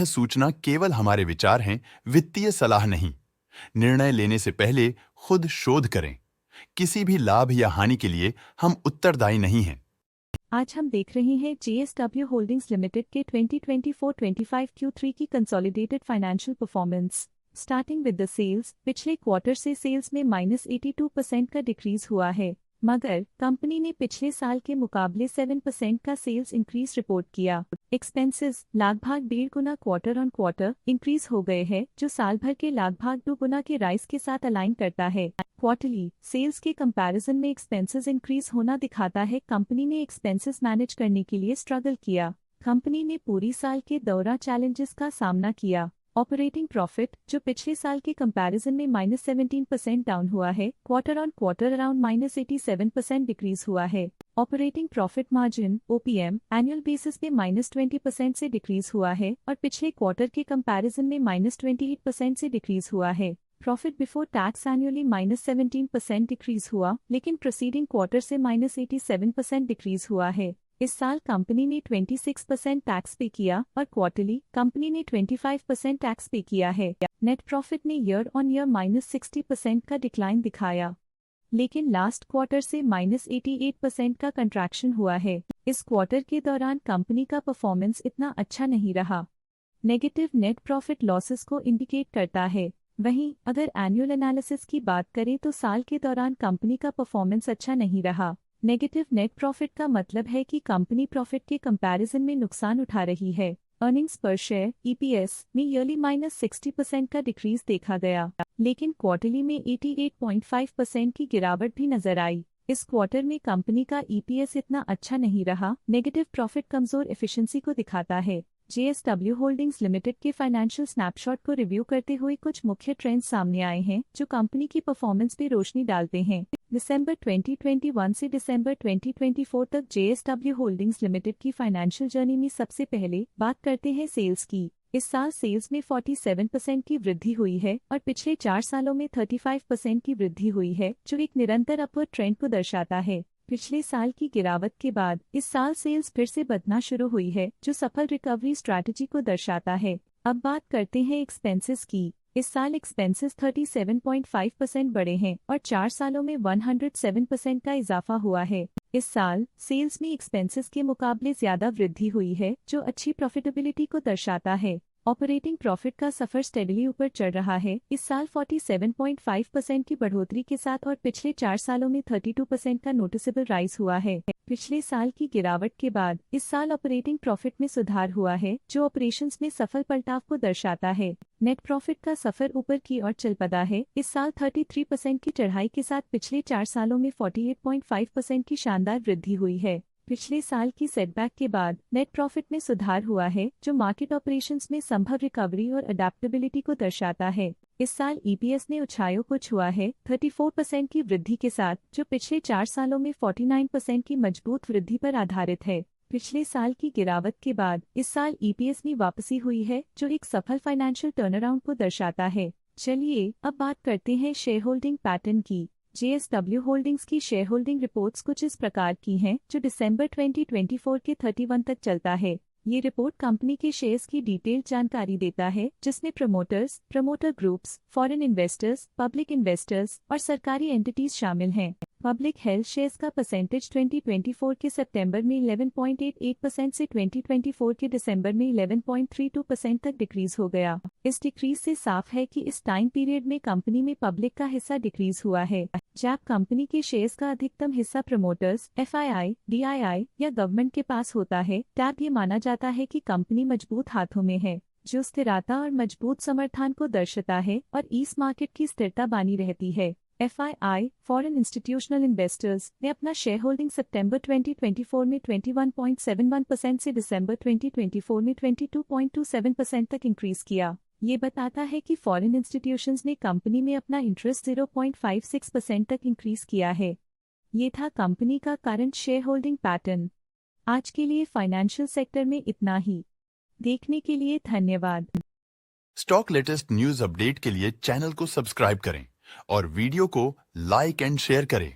सूचना केवल हमारे विचार हैं, वित्तीय सलाह नहीं। निर्णय लेने से पहले खुद शोध करें। किसी भी लाभ या हानि के लिए हम उत्तरदायी नहीं हैं। आज हम देख रहे हैं JSW होल्डिंग्स लिमिटेड के 2024-25 Q3 की consolidated financial performance. Starting with the sales, पिछले क्वार्टर से सेल्स में -82% का डिक्रीज हुआ है, मगर कंपनी ने पिछले साल के मुकाबले 7% का सेल्स इंक्रीज रिपोर्ट किया। एक्सपेंसेस लगभग 1.5 गुना क्वार्टर ऑन क्वार्टर इंक्रीज हो गए हैं, जो साल भर के लगभग 2 गुना के राइज के साथ अलाइन करता है। क्वार्टरली सेल्स के कंपैरिजन में एक्सपेंसेस इंक्रीज होना दिखाता है कंपनी ने एक्सपेंसेस मैनेज करने के लिए स्ट्रगल किया। कंपनी ने पूरी साल के दौरान चैलेंजेस का सामना किया। ऑपरेटिंग प्रॉफिट, जो पिछले साल के कंपैरिजन में -17% डाउन हुआ है, quarter on quarter around -87% decrease हुआ है। Operating profit margin OPM annual basis पे -20% से डिक्रीज हुआ है और पिछले क्वार्टर के कंपैरिजन में -28% से डिक्रीज हुआ है। Profit before tax annually -17% decrease हुआ, लेकिन प्रोसीडिंग क्वार्टर से -87% डिक्रीज हुआ है। इस साल कंपनी ने 26% टैक्स पे किया और क्वार्टरली कंपनी ने 25% टैक्स पे किया है। नेट प्रॉफिट ने ईयर ऑन ईयर -60% का डिक्लाइन दिखाया, लेकिन लास्ट क्वार्टर से -88% का कंट्रैक्शन हुआ है। इस क्वार्टर के दौरान कंपनी का परफॉर्मेंस इतना अच्छा नहीं रहा। नेगेटिव नेट प्रॉफिट लॉसेस को इंडिकेट करता है। वहीं अगर एनुअल एनालिसिस की बात करें तो साल के दौरान कंपनी का परफॉर्मेंस अच्छा नहीं रहा। नेगेटिव नेट प्रॉफिट का मतलब है कि कंपनी प्रॉफिट के कंपैरिजन में नुकसान उठा रही है। अर्निंग्स पर शेयर EPS में ईयरली -60% का डिक्रीज देखा गया, लेकिन क्वार्टरली में 88.5% की गिरावट भी नजर आई। इस क्वार्टर में कंपनी का EPS इतना अच्छा नहीं रहा। नेगेटिव प्रॉफिट कमजोर एफिशिएंसी को दिखाता है। JSW होल्डिंग्स लिमिटेड के फाइनेंशियल स्नैपशॉट को रिव्यू करते हुए कुछ मुख्य ट्रेंड्स सामने आए हैं जो कंपनी की परफॉर्मेंस पे रोशनी डालते हैं। दिसंबर 2021 से दिसंबर 2024 तक JSW होल्डिंग्स लिमिटेड की फाइनेंशियल जर्नी में सबसे पहले बात करते हैं सेल्स की। इस साल सेल्स में 47% की वृद्धि हुई है और पिछले 4 सालों में 35% की वृद्धि हुई है, जो एक निरंतर अपवर्ड ट्रेंड को दर्शाता है। पिछले साल की गिरावट के बाद इस साल सेल्स फिर से बढ़ना शुरू हुई है, जो सफल रिकवरी स्ट्रैटेजी को दर्शाता है। अब बात करते हैं एक्सपेंसेस की। इस साल एक्सपेंसेस 37.5% बढ़े हैं और 4 सालों में 107% का इजाफा हुआ है। इस साल सेल्स में एक्सपेंसेस के मुकाबले ज्यादा वृद्धि हुई है, जो अच्छी प्रॉफिटेबिलिटी को दर्शाता है। ऑपरेटिंग प्रॉफिट का सफर स्टेडली ऊपर चढ़ रहा है। इस साल 47.5% की बढ़ोतरी के साथ और पिछले 4 सालों में 32% का नोटिसेबल राइज हुआ है। पिछले साल की गिरावट के बाद इस साल ऑपरेटिंग प्रॉफिट में सुधार हुआ है, जो ऑपरेशंस में सफल पलटाव को दर्शाता है। नेट प्रॉफिट का सफर ऊपर की ओर चल पड़ा है। इस साल 33% की चढ़ाई के साथ पिछले 4 सालों में 48.5% की शानदार वृद्धि हुई है। पिछले साल की सेटबैक के बाद नेट प्रॉफिट में सुधार हुआ है, जो मार्केट ऑपरेशंस में संभव रिकवरी और अडेप्टेबिलिटी को दर्शाता है। इस साल EPS ने ऊंचाइयों को छुआ है 34% की वृद्धि के साथ, जो पिछले 4 सालों में 49% की मजबूत वृद्धि पर आधारित है। पिछले साल की गिरावट के बाद इस साल EPS में वापसी हुई है, जो एक सफल फाइनेंशियल टर्नअराउंड को दर्शाता है। चलिए अब बात करते हैं शेयर होल्डिंग पैटर्न की। JSW होल्डिंग्स की शेयर होल्डिंग रिपोर्ट्स कुछ इस प्रकार की हैं, जो दिसंबर 2024 के 31 तक चलता है। ये रिपोर्ट कंपनी के शेयर्स की डिटेल्ड जानकारी देता है, जिसमें promoters, promoter groups, foreign investors, public investors और सरकारी एंटिटीज शामिल हैं। पब्लिक हेल्थ शेयर्स का परसेंटेज 2024 के सितंबर में 11.88% से 2024 के दिसंबर में 11.32% तक डिक्रीज हो गया। इस डिक्रीज से साफ है कि इस टाइम पीरियड में कंपनी में पब्लिक का हिस्सा डिक्रीज हुआ है। जब कंपनी के शेयर्स का अधिकतम हिस्सा प्रमोटर्स, FII, DII या गवर्नमेंट के पास होता है, तब ये माना जाता है कि कंपनी मजबूत हाथों में है, जो स्थिरता और मजबूत समर्थन को दर्शाता है और इस मार्केट की स्थिरता बनी रहती है। FII, फॉरेन इंस्टीट्यूशनल इन्वेस्टर्स, ने अपना शेयर होल्डिंग सितंबर 2024 में 21.71% से दिसंबर 2024 में 22.27% तक इंक्रीज किया। ये बताता है कि फॉरेन इंस्टीट्यूशंस ने कंपनी में अपना इंटरेस्ट 0.56% तक इंक्रीज किया है। ये था कंपनी का करंट शेयर होल्डिंग पैटर्न। आज के लिए फाइनेंशियल सेक्टर में इतना ही। देखने के लिए धन्यवाद। स्टॉक लेटेस्ट न्यूज अपडेट के लिए चैनल को सब्सक्राइब करें और वीडियो को लाइक एंड शेयर करें।